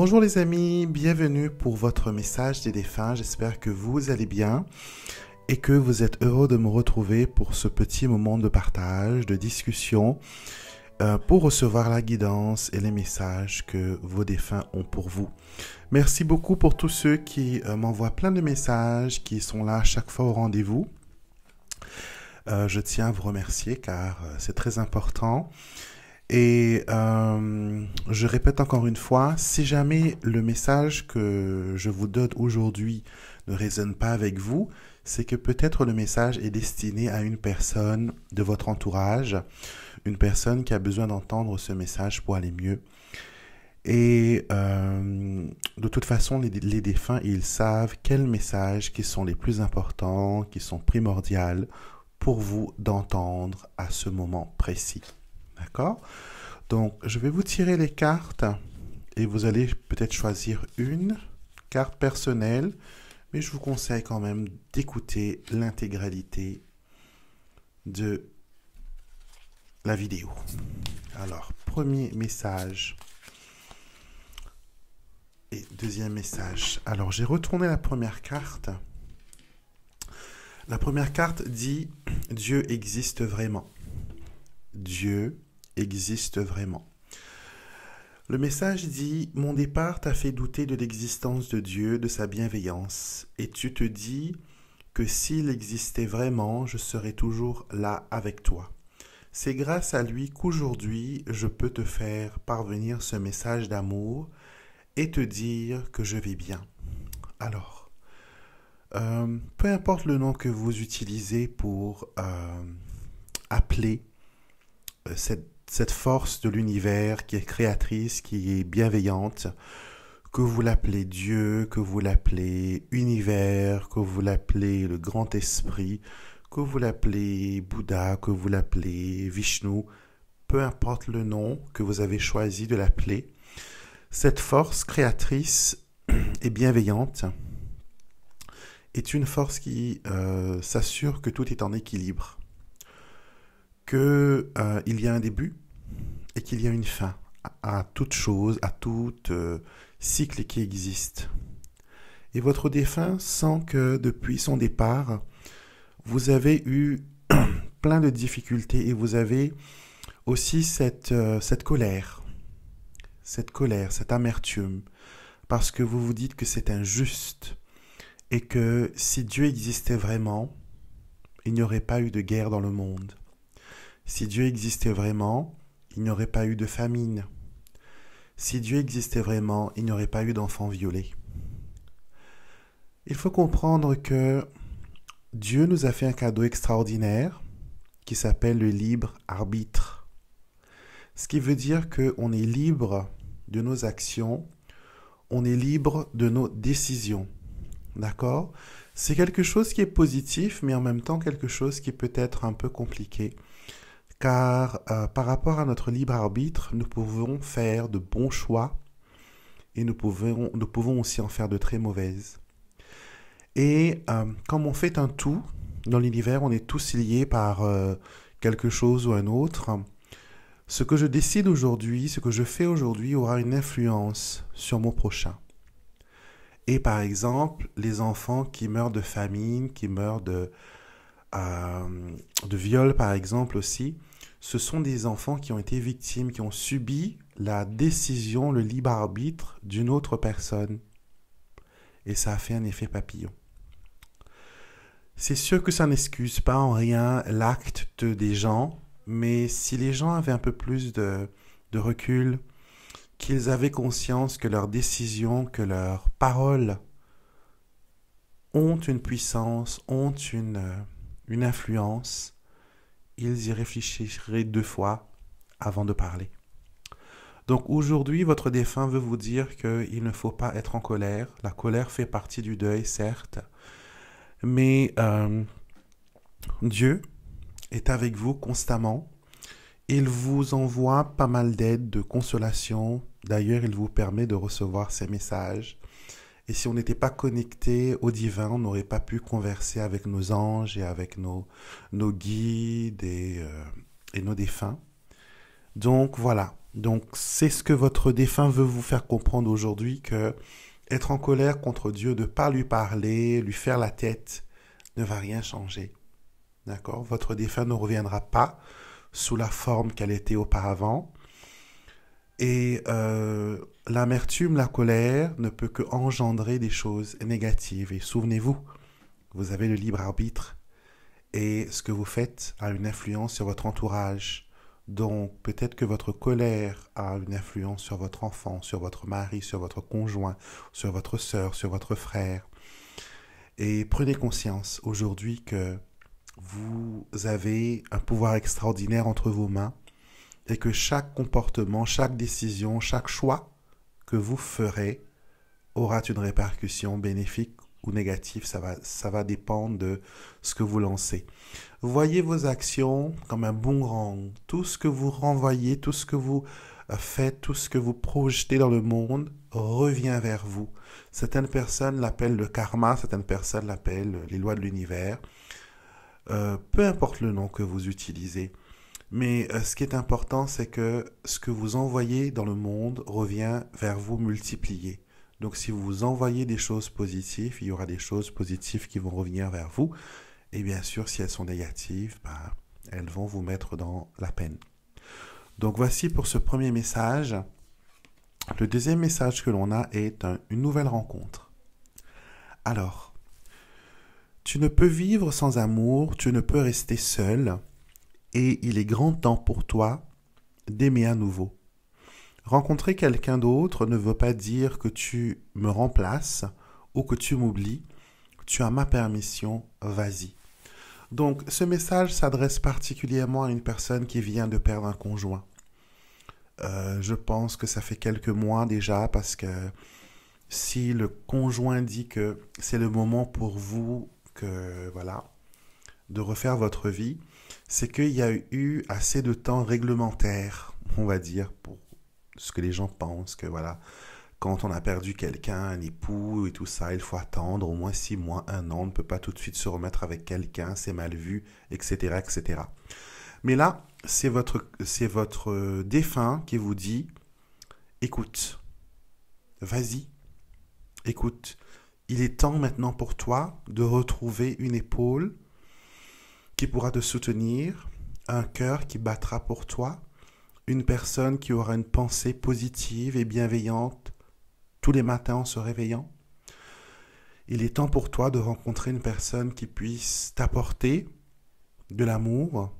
Bonjour les amis, bienvenue pour votre message des défunts. J'espère que vous allez bien et que vous êtes heureux de me retrouver pour ce petit moment de partage, de discussion, pour recevoir la guidance et les messages que vos défunts ont pour vous. Merci beaucoup pour tous ceux qui m'envoient plein de messages, qui sont là chaque fois au rendez-vous. Je tiens à vous remercier car c'est très important. Et je répète encore une fois, si jamais le message que je vous donne aujourd'hui ne résonne pas avec vous, c'est que peut-être le message est destiné à une personne de votre entourage, une personne qui a besoin d'entendre ce message pour aller mieux. Et de toute façon, les défunts, ils savent quels messages qui sont les plus importants, qui sont primordiaux pour vous d'entendre à ce moment précis. D'accord? Donc, je vais vous tirer les cartes et vous allez peut-être choisir une carte personnelle, mais je vous conseille quand même d'écouter l'intégralité de la vidéo. Alors, premier message et deuxième message. Alors, j'ai retourné la première carte. La première carte dit « Dieu existe vraiment ». Dieu existe vraiment. Le message dit « Mon départ t'a fait douter de l'existence de Dieu, de sa bienveillance, et tu te dis que s'il existait vraiment, je serais toujours là avec toi. C'est grâce à lui qu'aujourd'hui, je peux te faire parvenir ce message d'amour et te dire que je vais bien. » Alors, peu importe le nom que vous utilisez pour appeler cette force de l'univers qui est créatrice, qui est bienveillante, que vous l'appelez Dieu, que vous l'appelez univers, que vous l'appelez le grand esprit, que vous l'appelez Bouddha, que vous l'appelez Vishnu, peu importe le nom que vous avez choisi de l'appeler, cette force créatrice et bienveillante est une force qui s'assure que tout est en équilibre, qu'il y a un début et qu'il y a une fin à toute chose, à tout cycle qui existe. Et votre défunt sent que depuis son départ, vous avez eu plein de difficultés et vous avez aussi cette colère, cette amertume, parce que vous vous dites que c'est injuste et que si Dieu existait vraiment, il n'y aurait pas eu de guerre dans le monde. Si Dieu existait vraiment, il n'y aurait pas eu de famine. Si Dieu existait vraiment, il n'y aurait pas eu d'enfants violés. Il faut comprendre que Dieu nous a fait un cadeau extraordinaire qui s'appelle le libre arbitre. Ce qui veut dire qu'on est libre de nos actions, on est libre de nos décisions. D'accord? C'est quelque chose qui est positif, mais en même temps quelque chose qui peut être un peu compliqué. Car par rapport à notre libre arbitre, nous pouvons faire de bons choix et nous pouvons aussi en faire de très mauvaises. Et comme on fait un tout, dans l'univers, on est tous liés par quelque chose ou un autre. Ce que je décide aujourd'hui, ce que je fais aujourd'hui aura une influence sur mon prochain. Et par exemple, les enfants qui meurent de famine, qui meurent de viol par exemple aussi, ce sont des enfants qui ont été victimes, qui ont subi la décision, le libre arbitre d'une autre personne. Et ça a fait un effet papillon. C'est sûr que ça n'excuse pas en rien l'acte des gens, mais si les gens avaient un peu plus de recul, qu'ils avaient conscience que leurs décisions, que leurs paroles ont une puissance, ont une influence, ils y réfléchiraient 2 fois avant de parler. Donc aujourd'hui, votre défunt veut vous dire qu'il ne faut pas être en colère. La colère fait partie du deuil, certes, mais Dieu est avec vous constamment. Il vous envoie pas mal d'aides, de consolation. D'ailleurs, il vous permet de recevoir ces messages. Et si on n'était pas connecté au divin, on n'aurait pas pu converser avec nos anges et avec nos guides et nos défunts. Donc voilà, Donc, c'est ce que votre défunt veut vous faire comprendre aujourd'hui, que être en colère contre Dieu, de ne pas lui parler, lui faire la tête, ne va rien changer. D'accord? Votre défunt ne reviendra pas sous la forme qu'elle était auparavant. Et l'amertume, la colère ne peut que engendrer des choses négatives. Et souvenez-vous, vous avez le libre arbitre et ce que vous faites a une influence sur votre entourage. Donc peut-être que votre colère a une influence sur votre enfant, sur votre mari, sur votre conjoint, sur votre sœur, sur votre frère. Et prenez conscience aujourd'hui que vous avez un pouvoir extraordinaire entre vos mains et que chaque comportement, chaque décision, chaque choix que vous ferez aura une répercussion bénéfique ou négative. Ça va dépendre de ce que vous lancez. Voyez vos actions comme un boomerang. Tout ce que vous renvoyez, tout ce que vous faites, tout ce que vous projetez dans le monde revient vers vous. Certaines personnes l'appellent le karma, certaines personnes l'appellent les lois de l'univers. Peu importe le nom que vous utilisez. Mais ce qui est important, c'est que ce que vous envoyez dans le monde revient vers vous multiplié. Donc si vous envoyez des choses positives, il y aura des choses positives qui vont revenir vers vous. Et bien sûr, si elles sont négatives, elles vont vous mettre dans la peine. Donc voici pour ce premier message. Le deuxième message que l'on a est une nouvelle rencontre. Alors, tu ne peux vivre sans amour, tu ne peux rester seul. Et il est grand temps pour toi d'aimer à nouveau. Rencontrer quelqu'un d'autre ne veut pas dire que tu me remplaces ou que tu m'oublies. Tu as ma permission, vas-y. Donc, ce message s'adresse particulièrement à une personne qui vient de perdre un conjoint. Je pense que ça fait quelques mois déjà, parce que si le conjoint dit que c'est le moment pour vous de refaire votre vie, c'est qu'il y a eu assez de temps réglementaire, on va dire, pour ce que les gens pensent, que quand on a perdu quelqu'un, un époux et tout ça, il faut attendre au moins 6 mois, 1 an, on ne peut pas tout de suite se remettre avec quelqu'un, c'est mal vu, etc., etc. Mais là, c'est votre défunt qui vous dit, écoute, vas-y, écoute, il est temps maintenant pour toi de retrouver une épaule qui pourra te soutenir, un cœur qui battra pour toi, une personne qui aura une pensée positive et bienveillante tous les matins en se réveillant. Il est temps pour toi de rencontrer une personne qui puisse t'apporter de l'amour,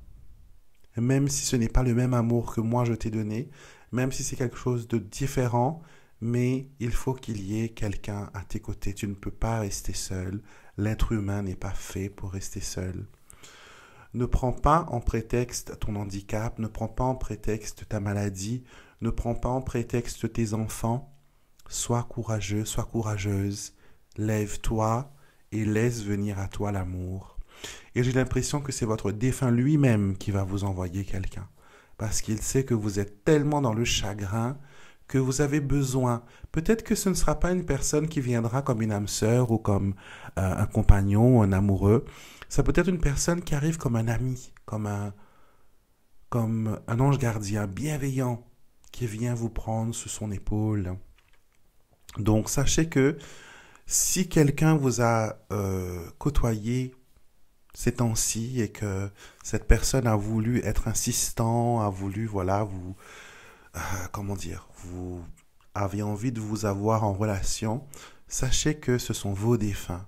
même si ce n'est pas le même amour que moi je t'ai donné, même si c'est quelque chose de différent, mais il faut qu'il y ait quelqu'un à tes côtés. Tu ne peux pas rester seul. L'être humain n'est pas fait pour rester seul. Ne prends pas en prétexte ton handicap, ne prends pas en prétexte ta maladie, ne prends pas en prétexte tes enfants. Sois courageux, sois courageuse. Lève-toi et laisse venir à toi l'amour. Et j'ai l'impression que c'est votre défunt lui-même qui va vous envoyer quelqu'un. Parce qu'il sait que vous êtes tellement dans le chagrin que vous avez besoin. Peut-être que ce ne sera pas une personne qui viendra comme une âme sœur ou comme un compagnon ou un amoureux. Ça peut être une personne qui arrive comme un ami, comme un ange gardien bienveillant qui vient vous prendre sous son épaule. Donc sachez que si quelqu'un vous a côtoyé ces temps-ci et que cette personne a voulu être insistant, a voulu, vous avez envie de vous avoir en relation, sachez que ce sont vos défunts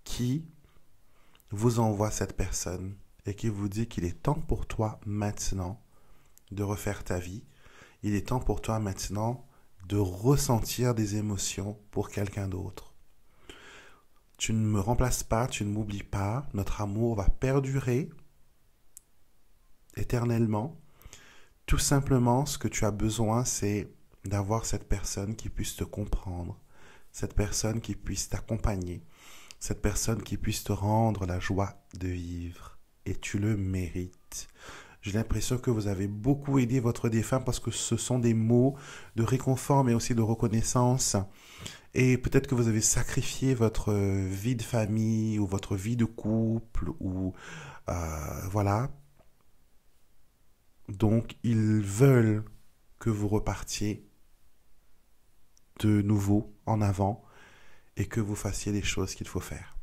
qui vous envoient cette personne et qui vous dit qu'il est temps pour toi maintenant de refaire ta vie. Il est temps pour toi maintenant de ressentir des émotions pour quelqu'un d'autre. Tu ne me remplaces pas, tu ne m'oublies pas, notre amour va perdurer éternellement. Tout simplement, ce que tu as besoin, c'est d'avoir cette personne qui puisse te comprendre, cette personne qui puisse t'accompagner, cette personne qui puisse te rendre la joie de vivre. Et tu le mérites. J'ai l'impression que vous avez beaucoup aidé votre défunt parce que ce sont des mots de réconfort mais aussi de reconnaissance. Et peut-être que vous avez sacrifié votre vie de famille ou votre vie de couple ou voilà. Donc ils veulent que vous repartiez de nouveau en avant et que vous fassiez les choses qu'il faut faire.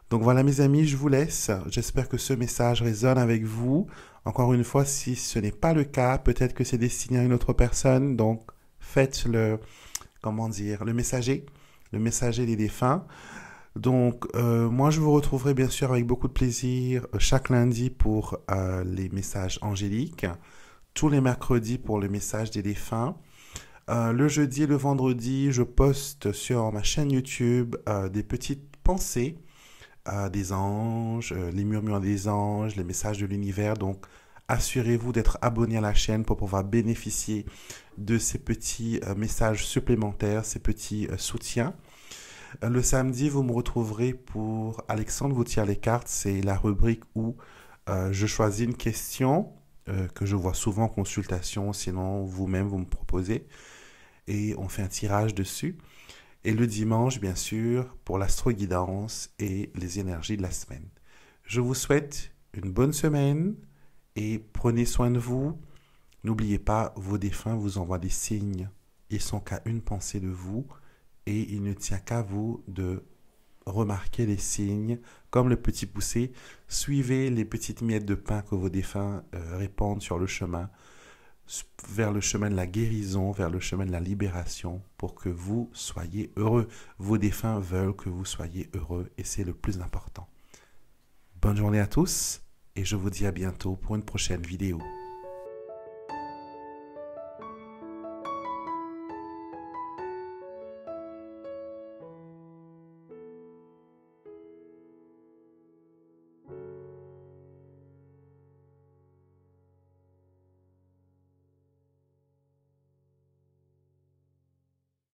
Donc voilà mes amis, je vous laisse. J'espère que ce message résonne avec vous. Encore une fois, si ce n'est pas le cas, peut-être que c'est destiné à une autre personne. Donc faites le messager des défunts. Donc moi je vous retrouverai bien sûr avec beaucoup de plaisir chaque lundi pour les messages angéliques, tous les mercredis pour le message des défunts. Le jeudi et le vendredi, je poste sur ma chaîne YouTube des petites pensées des anges, les murmures des anges, les messages de l'univers. Donc, assurez-vous d'être abonné à la chaîne pour pouvoir bénéficier de ces petits messages supplémentaires, ces petits soutiens. Le samedi, vous me retrouverez pour Alexandre vous tire les cartes. C'est la rubrique où je choisis une question que je vois souvent en consultation, sinon vous-même vous me proposez et on fait un tirage dessus. Et le dimanche, bien sûr, pour l'astro-guidance et les énergies de la semaine. Je vous souhaite une bonne semaine et prenez soin de vous. N'oubliez pas, vos défunts vous envoient des signes. Ils sont qu'à une pensée de vous et il ne tient qu'à vous de remarquer les signes. Comme le petit poussé, suivez les petites miettes de pain que vos défunts répandent sur le chemin, vers le chemin de la guérison, vers le chemin de la libération, pour que vous soyez heureux. Vos défunts veulent que vous soyez heureux et c'est le plus important. Bonne journée à tous et je vous dis à bientôt pour une prochaine vidéo.